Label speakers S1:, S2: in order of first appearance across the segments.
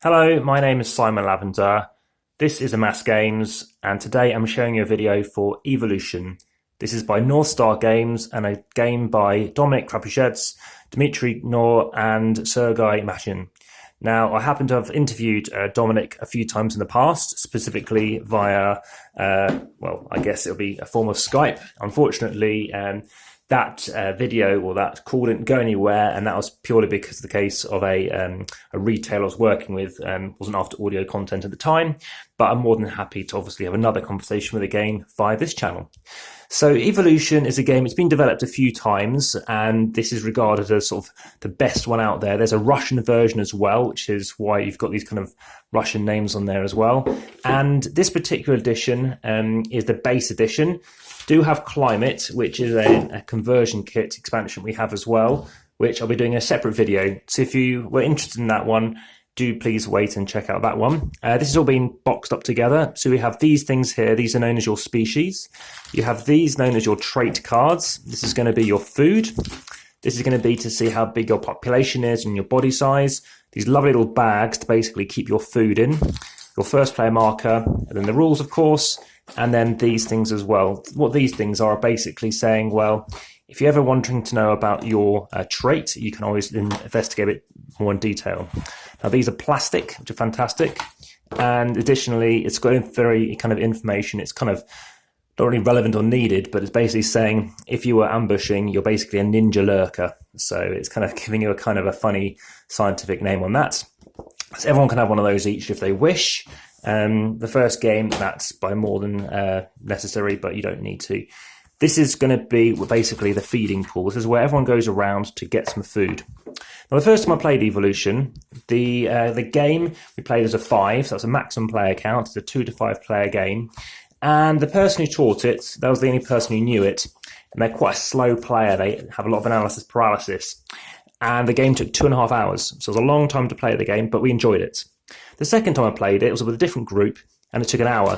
S1: Hello, my name is Simon Lavender. This is Amass Games, and today I'm showing you a video for Evolution. This is by North Star Games and a game by Dominik Krapushets, Dmitry Knorr, and Sergei Mashin. Now, I happen to have interviewed Dominik a few times in the past, specifically via, I guess it'll be a form of Skype. Unfortunately, that video or that call didn't go anywhere, and that was purely because the case of a retailer I was working with wasn't after audio content at the time, but I'm more than happy to obviously have another conversation with again via this channel. So Evolution is a game, it's been developed a few times, and this is regarded as sort of the best one out there. There's a Russian version as well, which is why you've got these kind of Russian names on there as well. And this particular edition is the base edition. Do have Climate, which is a conversion kit expansion we have as well, which I'll be doing a separate video. So if you were interested in that one, do please wait and check out that one. This is all being boxed up together. So we have these things here. These are known as your species. You have these known as your trait cards. This is going to be your food. This is going to be to see how big your population is and your body size. These lovely little bags to basically keep your food in. Your first player marker, and then the rules, of course. And then these things as well. What these things are basically saying, well, if you're ever wanting to know about your trait, you can always investigate it more in detail. Now, these are plastic, which are fantastic. And additionally, it's got very kind of information. It's kind of not really relevant or needed, but it's basically saying if you were ambushing, you're basically a ninja lurker. So it's kind of giving you a kind of a funny scientific name on that. So everyone can have one of those each if they wish. The first game, that's by more than necessary, but you don't need to. This is going to be basically the feeding pool. This is where everyone goes around to get some food. Now, the first time I played Evolution, the game we played as a 5, so that's a maximum player count. It's a 2 to 5 player game. And the person who taught it, that was the only person who knew it. And they're quite a slow player. They have a lot of analysis paralysis. And the game took 2.5 hours. So it was a long time to play the game, but we enjoyed it. The second time I played it, it was with a different group, and it took an hour.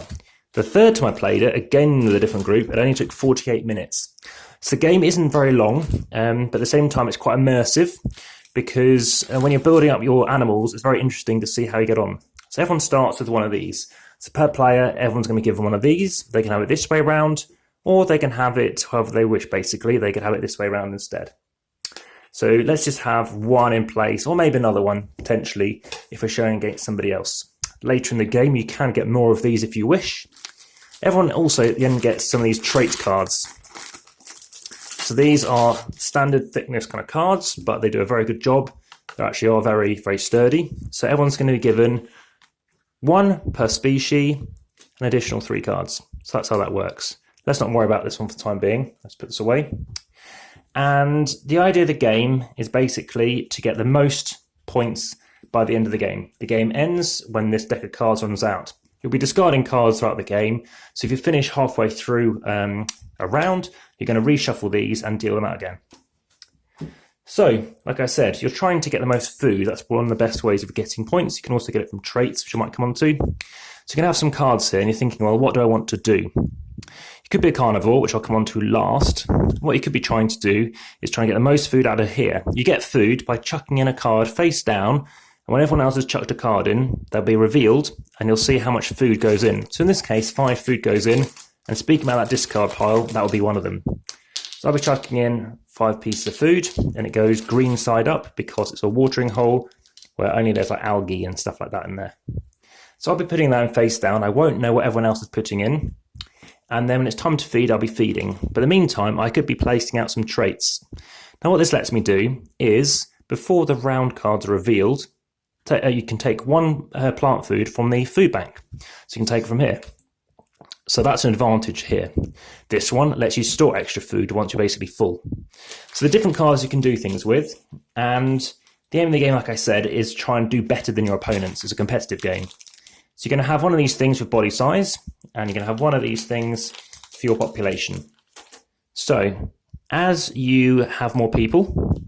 S1: The third time I played it, again with a different group, it only took 48 minutes. So the game isn't very long, but at the same time it's quite immersive, because when you're building up your animals, it's very interesting to see how you get on. So everyone starts with one of these. So per player, everyone's going to be given one of these. They can have it this way around, or they can have it however they wish, basically. They could have it this way around instead. So let's just have one in place, or maybe another one, potentially, if we're showing against somebody else. Later in the game, you can get more of these if you wish. Everyone also at the end gets some of these trait cards. So these are standard thickness kind of cards, but they do a very good job. They actually are very, very sturdy. So everyone's going to be given 1 per species, an additional 3 cards. So that's how that works. Let's not worry about this one for the time being. Let's put this away. And the idea of the game is basically to get the most points by the end of the game. The game ends when this deck of cards runs out. You'll be discarding cards throughout the game. So if you finish halfway through a round, you're going to reshuffle these and deal them out again. So, like I said, you're trying to get the most food. That's one of the best ways of getting points. You can also get it from traits, which I might come on to. So you're going to have some cards here, and you're thinking, well, what do I want to do? You could be a carnivore, which I'll come on to last. What you could be trying to do is try and get the most food out of here. You get food by chucking in a card face down, and when everyone else has chucked a card in, they'll be revealed, and you'll see how much food goes in. So in this case, 5 food goes in, and speaking about that discard pile, that will be one of them. So I'll be chucking in 5 pieces of food, and it goes green side up because it's a watering hole where only there's like algae and stuff like that in there. So I'll be putting that in face down. I won't know what everyone else is putting in. And then when it's time to feed, I'll be feeding. But in the meantime, I could be placing out some traits. Now what this lets me do is, before the round cards are revealed, you can take 1 plant food from the food bank. So you can take it from here. So that's an advantage here. This one lets you store extra food once you're basically full. So the different cards you can do things with. And the aim of the game, like I said, is try and do better than your opponents. It's a competitive game. So you're going to have one of these things for body size, and you're going to have one of these things for your population. So as you have more people,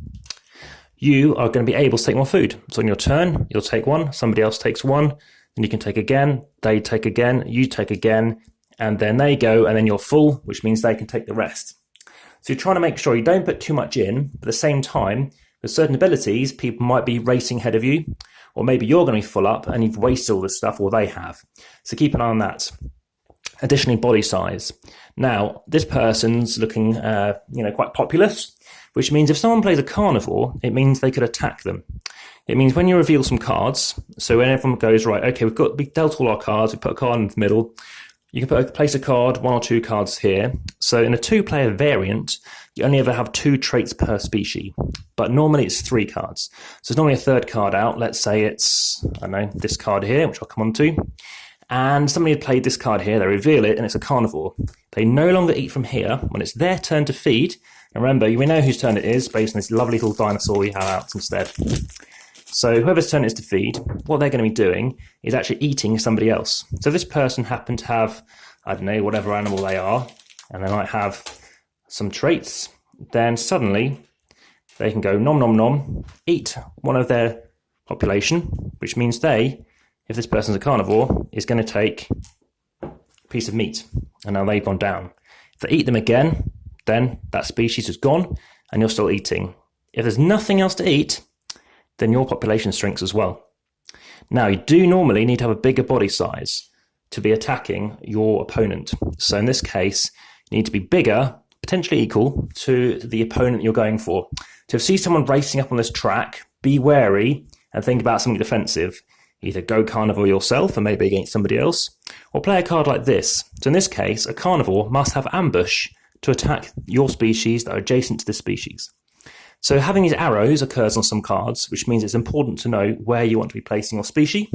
S1: you are going to be able to take more food. So on your turn, you'll take 1, somebody else takes 1, then you can take again, they take again, you take again, and then they go, and then you're full, which means they can take the rest. So you're trying to make sure you don't put too much in, but at the same time, with certain abilities, people might be racing ahead of you, or maybe you're going to be full up and you've wasted all this stuff, or they have. So keep an eye on that. Additionally, body size. Now, this person's looking, quite populous, which means if someone plays a carnivore, it means they could attack them. It means when you reveal some cards, so when everyone goes, right, okay, we've dealt all our cards, we put a card in the middle, you can place a card, 1 or 2 cards here. So in a 2-player variant, you only ever have 2 traits per species, but normally it's 3 cards. So there's normally a 3rd card out. Let's say it's, I don't know, this card here, which I'll come on to. And somebody had played this card here, they reveal it, and it's a carnivore. They no longer eat from here when it's their turn to feed. And remember, we know whose turn it is based on this lovely little dinosaur we have out instead. So whoever's turn it is to feed, what they're going to be doing is actually eating somebody else. So if this person happened to have, I don't know, whatever animal they are, and they might have some traits, then suddenly they can go nom nom nom, eat one of their population, which means they, if this person's a carnivore, is going to take a piece of meat, and now they've gone down. If they eat them again, then that species is gone, and you're still eating. If there's nothing else to eat, then your population shrinks as well. Now, you do normally need to have a bigger body size to be attacking your opponent. So in this case, you need to be bigger, potentially equal to the opponent you're going for. So if you see someone racing up on this track, be wary and think about something defensive. Either go carnivore yourself and maybe against somebody else, or play a card like this. So in this case, a carnivore must have ambush to attack your species that are adjacent to this species. So having these arrows occurs on some cards, which means it's important to know where you want to be placing your species,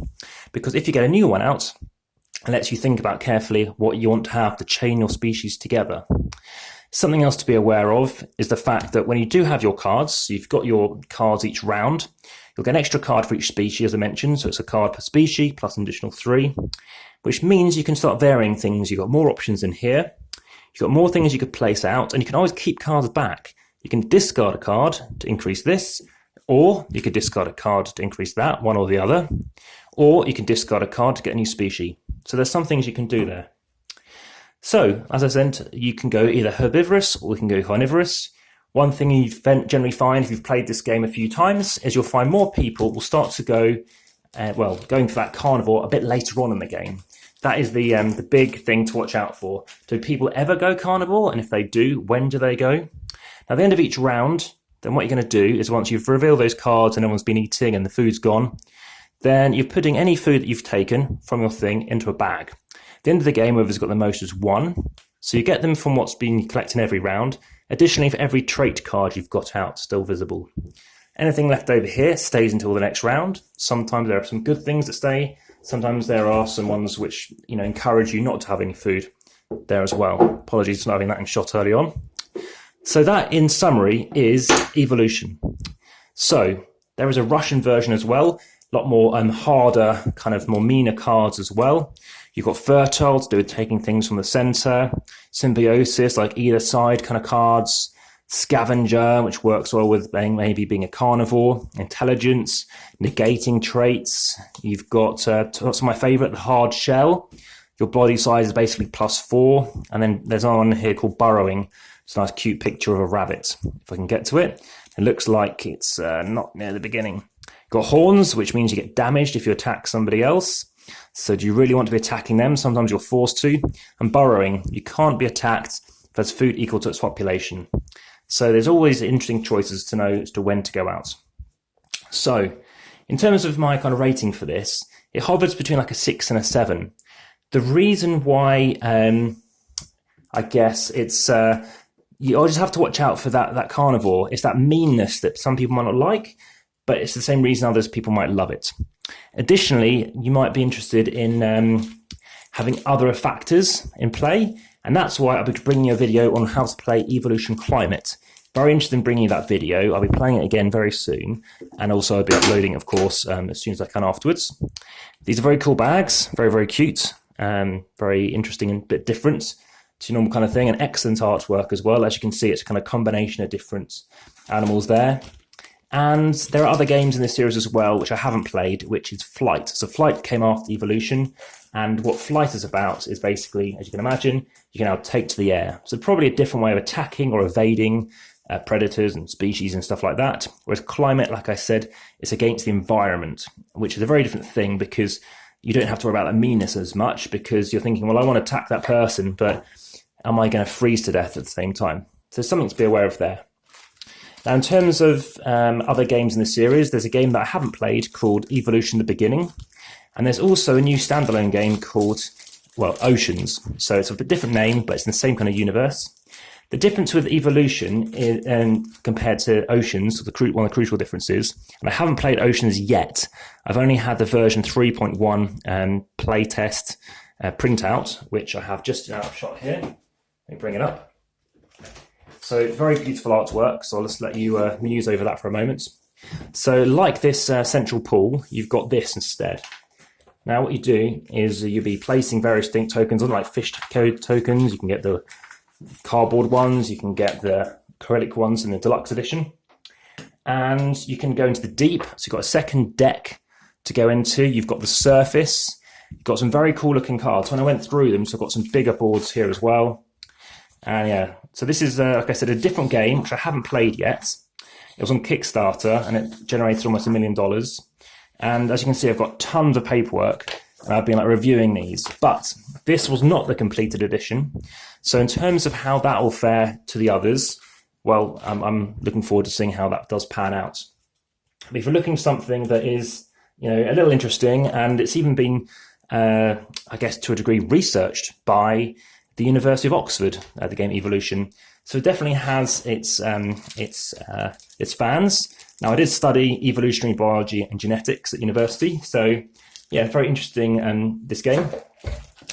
S1: because if you get a new one out, it lets you think about carefully what you want to have to chain your species together. Something else to be aware of is the fact that when you do have your cards, so you've got your cards each round, you'll get an extra card for each species, as I mentioned, so it's a card per species plus an additional 3, which means you can start varying things. You've got more options in here, you've got more things you could place out, and you can always keep cards back. You can discard a card to increase this, or you could discard a card to increase that, one or the other, or you can discard a card to get a new species. So there's some things you can do there. So, as I said, you can go either herbivorous or you can go carnivorous. One thing you generally find if you've played this game a few times is you'll find more people will start to go, going for that carnivore a bit later on in the game. That is the big thing to watch out for. Do people ever go carnivore? And if they do, when do they go? Now, at the end of each round, then what you're going to do is once you've revealed those cards and everyone's been eating and the food's gone, then you're putting any food that you've taken from your thing into a bag. At the end of the game, whoever's got the most is 1. So you get them from what's been collected every round. Additionally, for every trait card you've got out, still visible. Anything left over here stays until the next round. Sometimes there are some good things that stay. Sometimes there are some ones which, encourage you not to have any food there as well. Apologies for not having that in shot early on. So that, in summary, is evolution. So there is a Russian version as well, a lot more harder, kind of more meaner cards as well. You've got fertile to do with taking things from the center, symbiosis, like either side kind of cards, scavenger, which works well with maybe being a carnivore, intelligence, negating traits. You've got, what's my favorite, the hard shell. Your body size is basically +4. And then there's one here called burrowing. It's a nice cute picture of a rabbit. If I can get to it, it looks like it's not near the beginning. Got horns, which means you get damaged if you attack somebody else. So do you really want to be attacking them? Sometimes you're forced to. And burrowing, you can't be attacked if there's food equal to its population. So there's always interesting choices to know as to when to go out. So in terms of my kind of rating for this, it hovers between like a 6 and a 7. The reason why, I guess it's, you just have to watch out for that carnivore. It's that meanness that some people might not like, but it's the same reason others people might love it. Additionally, you might be interested in having other factors in play, and that's why I'll be bringing you a video on how to play Evolution Climate. Very interested in bringing you that video. I'll be playing it again very soon, and also I'll be uploading, of course, as soon as I can afterwards. These are very cool bags, very, very cute, very interesting and a bit different to normal kind of thing, and excellent artwork as well. As you can see, it's a kind of combination of different animals there. And there are other games in this series as well, which I haven't played, which is Flight. So Flight came after Evolution, and what Flight is about is basically, as you can imagine, you can now take to the air. So probably a different way of attacking or evading predators and species and stuff like that. Whereas climate, like I said, is against the environment, which is a very different thing, because you don't have to worry about that meanness as much, because you're thinking, well, I want to attack that person, but am I going to freeze to death at the same time? So something to be aware of there. Now, in terms of other games in the series, there's a game that I haven't played called Evolution: The Beginning. And there's also a new standalone game called, well, Oceans. So it's a bit different name, but it's in the same kind of universe. The difference with Evolution is, compared to Oceans, one of the crucial differences, and I haven't played Oceans yet. I've only had the version 3.1 playtest printout, which I have just an outshot here. Let me bring it up. So very beautiful artwork, so I'll just let you muse over that for a moment. So like this central pool, you've got this instead. Now what you do is you'll be placing various tokens on, like fish code tokens. You can get the cardboard ones, you can get the acrylic ones in the deluxe edition. And you can go into the deep, so you've got a second deck to go into. You've got the surface, you've got some very cool looking cards. When I went through them, so I've got some bigger boards here as well. And yeah, so this is, like I said, a different game, which I haven't played yet. It was on Kickstarter, and it generated almost $1 million. And as you can see, I've got tons of paperwork, and I've been reviewing these. But this was not the completed edition. So in terms of how that will fare to the others, well, I'm looking forward to seeing how that does pan out. But if you're looking for something that is, a little interesting, and it's even been, I guess, to a degree, researched by the University of Oxford, the game Evolution. So it definitely has its fans. Now, I did study evolutionary biology and genetics at university. So yeah, very interesting, this game.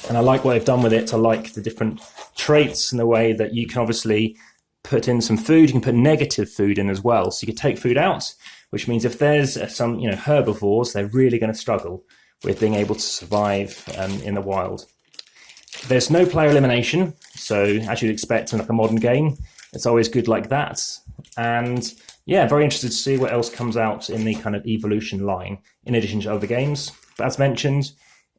S1: And I like what they've done with it. I like the different traits and the way that you can obviously put in some food. You can put negative food in as well. So you can take food out, which means if there's some, herbivores, they're really going to struggle with being able to survive in the wild. There's no player elimination, so as you'd expect in like a modern game, it's always good like that. And yeah, very interested to see what else comes out in the kind of Evolution line, in addition to other games. But as mentioned,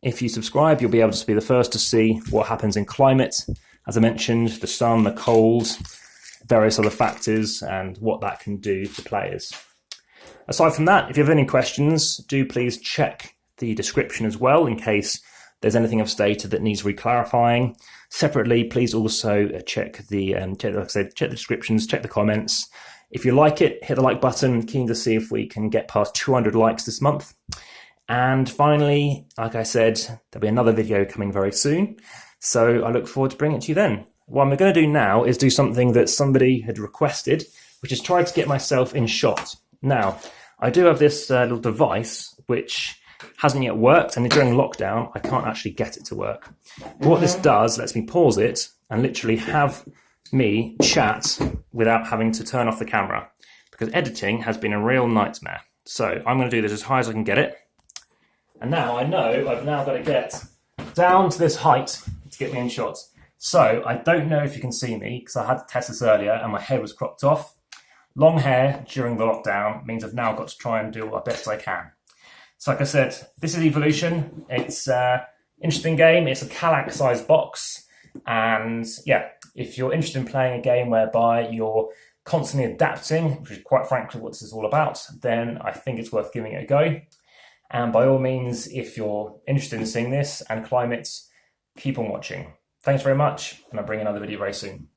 S1: if you subscribe, you'll be able to be the first to see what happens in climate. As I mentioned, the sun, the cold, various other factors, and what that can do to players. Aside from that, if you have any questions, do please check the description as well, in case there's anything I've stated that needs re-clarifying. Separately, please also check the descriptions, check the comments. If you like it, hit the like button. Keen to see if we can get past 200 likes this month. And finally, like I said, there'll be another video coming very soon. So I look forward to bringing it to you then. What I'm going to do now is do something that somebody had requested, which is try to get myself in shot. Now, I do have this little device, which hasn't yet worked, and during lockdown I can't actually get it to work. But what this does, lets me pause it and literally have me chat without having to turn off the camera, because editing has been a real nightmare. So I'm going to do this as high as I can get it, and now I know I've now got to get down to this height to get me in shot. So I don't know if you can see me, because I had to test this earlier and my hair was cropped off. Long hair during the lockdown means I've now got to try and do my best I can. So like I said, this is Evolution. It's an interesting game. It's a Kallax-sized box. And yeah, if you're interested in playing a game whereby you're constantly adapting, which is quite frankly what this is all about, then I think it's worth giving it a go. And by all means, if you're interested in seeing this and climate, keep on watching. Thanks very much, and I'll bring another video very soon.